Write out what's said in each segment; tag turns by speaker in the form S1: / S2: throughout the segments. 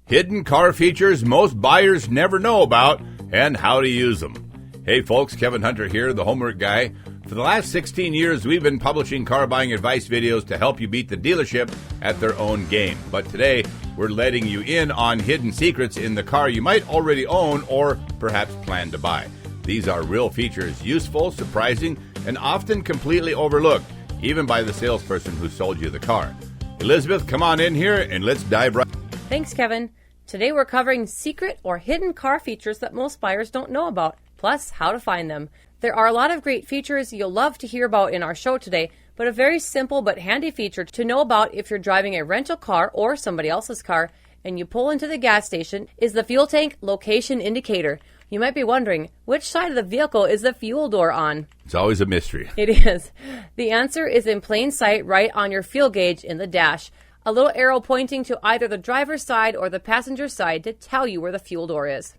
S1: Hidden car features most buyers never know about and how to use them. Hey folks, Kevin Hunter here, the homework guy. For the last 16 years, we've been publishing car buying advice videos to help you beat the dealership at their own game. But today, we're letting you in on hidden secrets in the car you might already own or perhaps plan to buy. These are real features, useful, surprising, and often completely overlooked, even by the salesperson who sold you the car. Elizabeth, come on in here and let's dive right.
S2: Thanks, Kevin. Today we're covering secret or hidden car features that most buyers don't know about, plus how to find them. There are a lot of great features you'll love to hear about in our show today, but a very simple but handy feature to know about if you're driving a rental car or somebody else's car and you pull into the gas station is the fuel tank location indicator. You might be wondering, which side of the vehicle is the fuel door on?
S1: It's always a mystery.
S2: It is. The answer is in plain sight right on your fuel gauge in the dash. A little arrow pointing to either the driver's side or the passenger side to tell you where the fuel door is.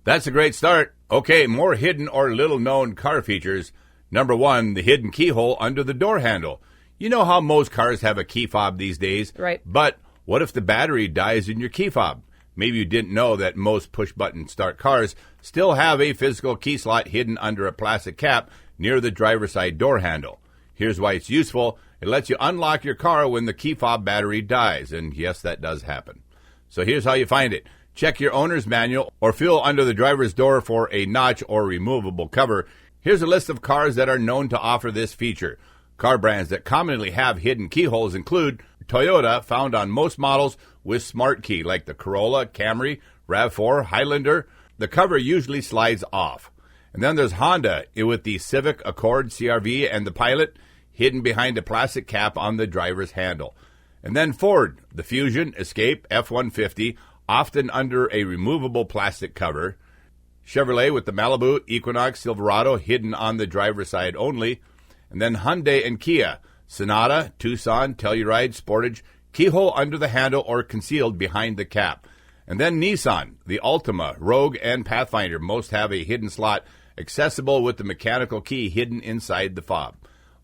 S1: That's a great start. Okay, more hidden or little-known car features. Number one, the hidden keyhole under the door handle. You know how most cars have a key fob these days?
S2: Right.
S1: But what if the battery dies in your key fob? Maybe you didn't know that most push-button start cars still have a physical key slot hidden under a plastic cap near the driver's side door handle. Here's why it's useful. It lets you unlock your car when the key fob battery dies, and yes, that does happen. So here's how you find it. Check your owner's manual or feel under the driver's door for a notch or removable cover. Here's a list of cars that are known to offer this feature. Car brands that commonly have hidden keyholes include Toyota, found on most models with Smart Key, like the Corolla, Camry, RAV4, Highlander. The cover usually slides off. And then there's Honda with the Civic, Accord, CR-V, and the Pilot, hidden behind a plastic cap on the driver's handle. And then Ford, the Fusion, Escape, F-150, often under a removable plastic cover. Chevrolet with the Malibu, Equinox, Silverado, hidden on the driver's side only. And then Hyundai and Kia, Sonata, Tucson, Telluride, Sportage, keyhole under the handle or concealed behind the cap. And then Nissan, the Altima, Rogue, and Pathfinder most have a hidden slot accessible with the mechanical key hidden inside the fob.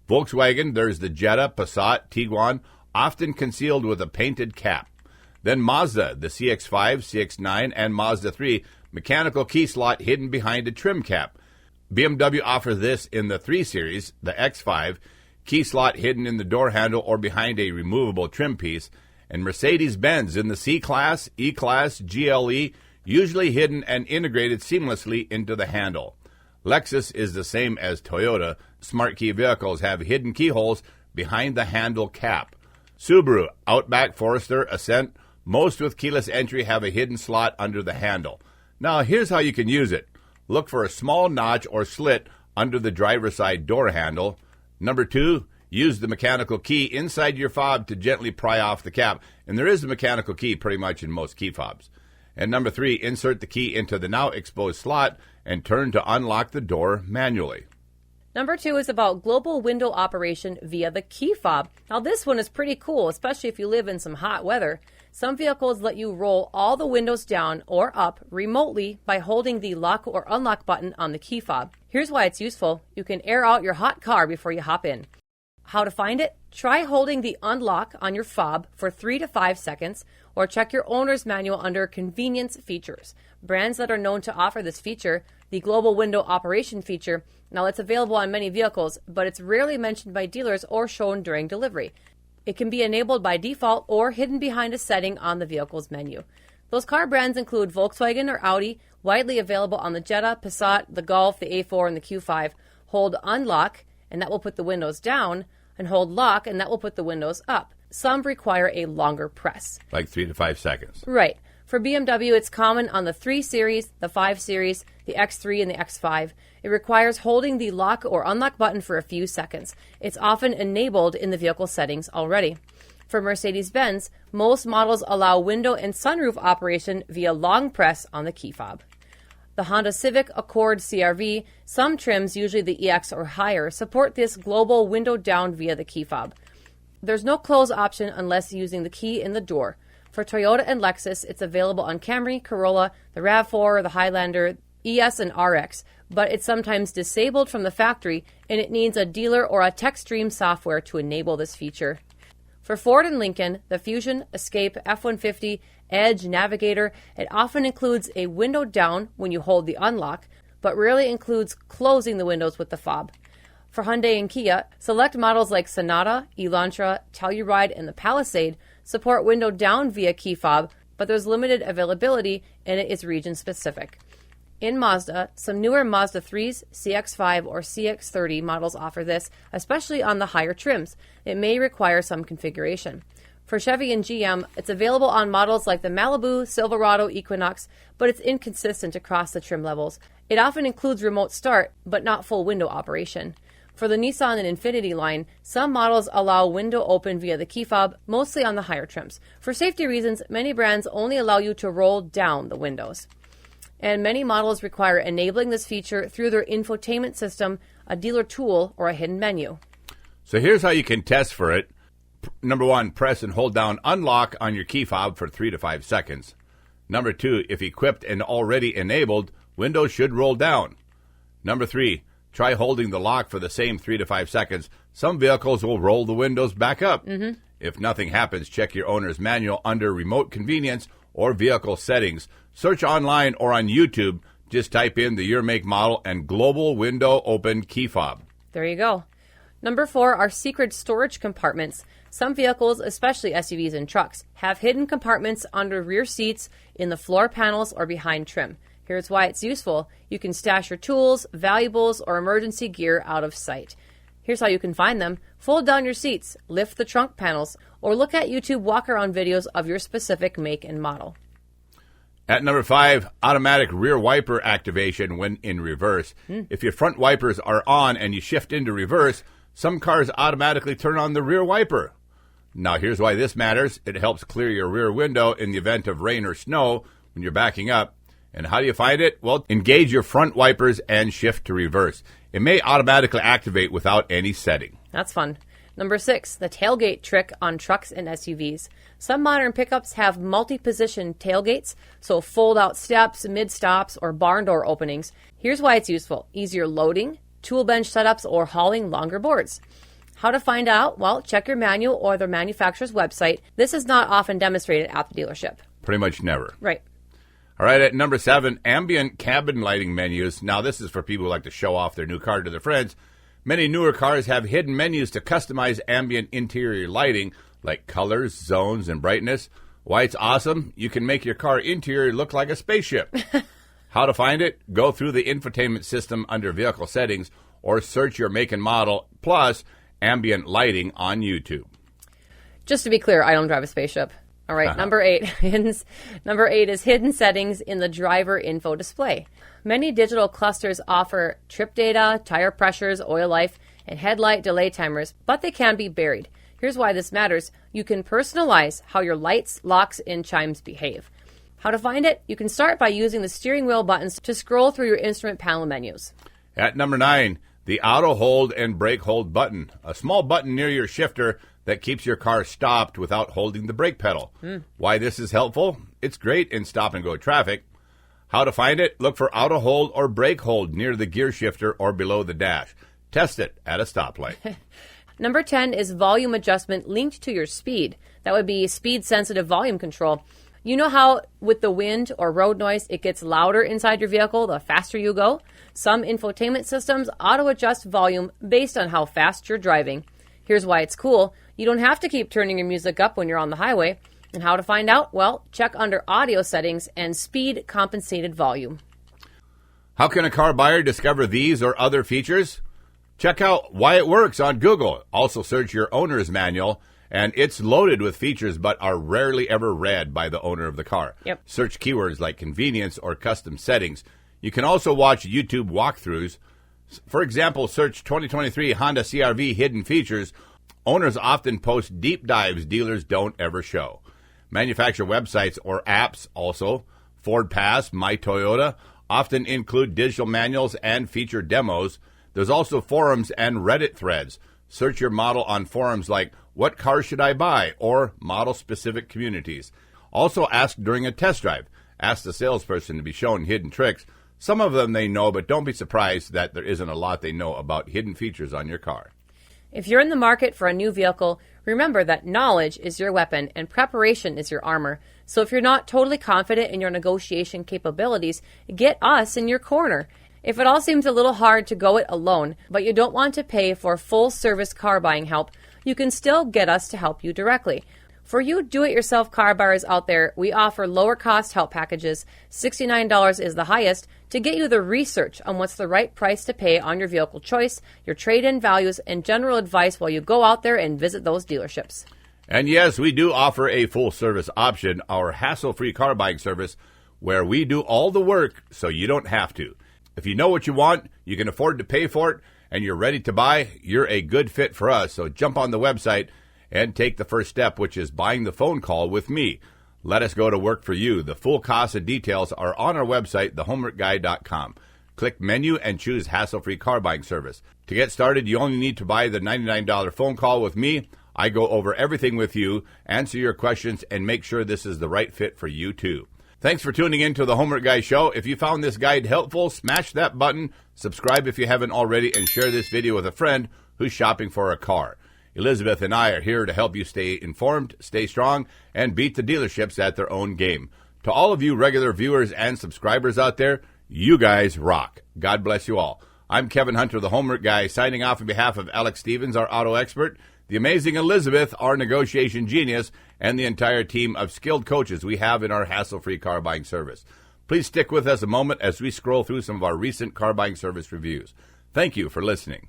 S1: Volkswagen, there's the Jetta, Passat, Tiguan, often concealed with a painted cap. Then Mazda, the CX-5, CX-9, and Mazda 3, mechanical key slot hidden behind a trim cap. BMW offers this in the 3 Series, the X5, key slot hidden in the door handle or behind a removable trim piece. And Mercedes-Benz in the C-Class, E-Class, GLE, usually hidden and integrated seamlessly into the handle. Lexus is the same as Toyota. Smart Key vehicles have hidden keyholes behind the handle cap. Subaru, Outback, Forester, Ascent, most with keyless entry have a hidden slot under the handle. Now, here's how you can use it. Look for a small notch or slit under the driver's side door handle. Number 2, use the mechanical key inside your fob to gently pry off the cap. And there is a mechanical key pretty much in most key fobs. And number 3, insert the key into the now exposed slot and turn to unlock the door manually.
S2: Number 2 is about global window operation via the key fob. Now this one is pretty cool, especially if you live in some hot weather. Some vehicles let you roll all the windows down or up remotely by holding the lock or unlock button on the key fob. Here's why it's useful. You can air out your hot car before you hop in. How to find it? Try holding the unlock on your fob for 3 to 5 seconds or check your owner's manual under convenience features. Brands that are known to offer this feature, the global window operation feature, now it's available on many vehicles, but it's rarely mentioned by dealers or shown during delivery. It can be enabled by default or hidden behind a setting on the vehicle's menu. Those car brands include Volkswagen or Audi, widely available on the Jetta, Passat, the Golf, the A4, and the Q5. Hold unlock, and that will put the windows down, and hold lock, and that will put the windows up. Some require a longer press.
S1: Like 3 to 5 seconds.
S2: Right. For BMW, it's common on the 3 Series, the 5 Series, the X3, and the X5. It requires holding the lock or unlock button for a few seconds. It's often enabled in the vehicle settings already. For Mercedes-Benz, most models allow window and sunroof operation via long press on the key fob. The Honda Civic, Accord, CR-V, some trims, usually the EX or higher, support this global window down via the key fob. There's no close option unless using the key in the door. For Toyota and Lexus, it's available on Camry, Corolla, the RAV4, the Highlander, ES, and RX, but it's sometimes disabled from the factory, and it needs a dealer or a TechStream software to enable this feature. For Ford and Lincoln, the Fusion, Escape, F-150, Edge, Navigator. It often includes a window down when you hold the unlock, but rarely includes closing the windows with the fob. For Hyundai and Kia, select models like Sonata, Elantra, Telluride, and the Palisade support window down via key fob, but there's limited availability and it is region specific. In Mazda, some newer Mazda 3s, CX-5, or CX-30 models offer this, especially on the higher trims. It may require some configuration. For Chevy and GM, it's available on models like the Malibu, Silverado, Equinox, but it's inconsistent across the trim levels. It often includes remote start, but not full window operation. For the Nissan and Infiniti line, some models allow window open via the key fob, mostly on the higher trims. For safety reasons, many brands only allow you to roll down the windows. And many models require enabling this feature through their infotainment system, a dealer tool, or a hidden menu.
S1: So here's how you can test for it. Number 1, press and hold down unlock on your key fob for 3 to 5 seconds. Number 2, if equipped and already enabled, windows should roll down. Number 3, try holding the lock for the same 3 to 5 seconds. Some vehicles will roll the windows back up. If nothing happens, check your owner's manual under Remote Convenience or Vehicle Settings. Search online or on YouTube. Just type in the year, make, model, and global window open key fob.
S2: There you go. Number 4 are secret storage compartments. Some vehicles, especially SUVs and trucks, have hidden compartments under rear seats, in the floor panels, or behind trim. Here's why it's useful. You can stash your tools, valuables, or emergency gear out of sight. Here's how you can find them. Fold down your seats, lift the trunk panels, or look at YouTube walk-around videos of your specific make and model.
S1: At number 5, automatic rear wiper activation when in reverse. If your front wipers are on and you shift into reverse, some cars automatically turn on the rear wiper. Now here's why this matters. It helps clear your rear window in the event of rain or snow when you're backing up. And how do you find it? Well, engage your front wipers and shift to reverse. It may automatically activate without any setting.
S2: That's fun. Number 6, the tailgate trick on trucks and SUVs. Some modern pickups have multi-position tailgates, so fold-out steps, mid-stops, or barn door openings. Here's why it's useful. Easier loading, tool bench setups, or hauling longer boards. How to find out? Well, check your manual or the manufacturer's website. This is not often demonstrated at the dealership.
S1: Pretty much never.
S2: Right.
S1: All right, at number 7, ambient cabin lighting menus. Now, this is for people who like to show off their new car to their friends. Many newer cars have hidden menus to customize ambient interior lighting, like colors, zones, and brightness. Why it's awesome? You can make your car interior look like a spaceship. How to find it? Go through the infotainment system under Vehicle Settings or search your make and model, plus ambient lighting on YouTube.
S2: Just to be clear, I don't drive a spaceship. All right, Number 8. Number 8 is hidden settings in the driver info display. Many digital clusters offer trip data, tire pressures, oil life, and headlight delay timers, but they can be buried. Here's why this matters. You can personalize how your lights, locks, and chimes behave. How to find it? You can start by using the steering wheel buttons to scroll through your instrument panel menus.
S1: At number 9, the auto hold and brake hold button. A small button near your shifter that keeps your car stopped without holding the brake pedal. Why this is helpful? It's great in stop-and-go traffic. How to find it? Look for auto hold or brake hold near the gear shifter or below the dash. Test it at a stoplight.
S2: Number 10 is volume adjustment linked to your speed. That would be speed-sensitive volume control. You know how with the wind or road noise, it gets louder inside your vehicle the faster you go? Some infotainment systems auto-adjust volume based on how fast you're driving. Here's why it's cool. You don't have to keep turning your music up when you're on the highway. And how to find out? Well, check under audio settings and speed compensated volume.
S1: How can a car buyer discover these or other features? Check out Why It Works on Google. Also search your owner's manual, and it's loaded with features but are rarely ever read by the owner of the car.
S2: Yep.
S1: Search keywords like convenience or custom settings. You can also watch YouTube walkthroughs. For example, search 2023 Honda CR-V hidden features. Owners often post deep dives dealers don't ever show. Manufacturer websites or apps also, Ford Pass, My Toyota, often include digital manuals and feature demos. There's also forums and Reddit threads. Search your model on forums like What Car Should I Buy? Or model-specific communities. Also ask during a test drive. Ask the salesperson to be shown hidden tricks. Some of them they know, but don't be surprised that there isn't a lot they know about hidden features on your car.
S2: If you're in the market for a new vehicle, remember that knowledge is your weapon and preparation is your armor. So if you're not totally confident in your negotiation capabilities, get us in your corner. If it all seems a little hard to go it alone, but you don't want to pay for full-service car buying help, you can still get us to help you directly. For you do-it-yourself car buyers out there, we offer lower-cost help packages. $69 is the highest to get you the research on what's the right price to pay on your vehicle choice, your trade-in values, and general advice while you go out there and visit those dealerships.
S1: And yes, we do offer a full-service option, our hassle-free car buying service, where we do all the work so you don't have to. If you know what you want, you can afford to pay for it, and you're ready to buy, you're a good fit for us. So jump on the website and take the first step, which is buying the phone call with me. Let us go to work for you. The full costs and details are on our website, thehomeworkguy.com. Click menu and choose hassle-free car buying service. To get started, you only need to buy the $99 phone call with me. I go over everything with you, answer your questions, and make sure this is the right fit for you too. Thanks for tuning in to the Homework Guy Show. If you found this guide helpful, smash that button, subscribe if you haven't already, and share this video with a friend who's shopping for a car. Elizabeth and I are here to help you stay informed, stay strong, and beat the dealerships at their own game. To all of you regular viewers and subscribers out there, you guys rock. God bless you all. I'm Kevin Hunter, the Homework Guy, signing off on behalf of Alex Stevens, our auto expert, the amazing Elizabeth, our negotiation genius, and the entire team of skilled coaches we have in our hassle-free car buying service. Please stick with us a moment as we scroll through some of our recent car buying service reviews. Thank you for listening.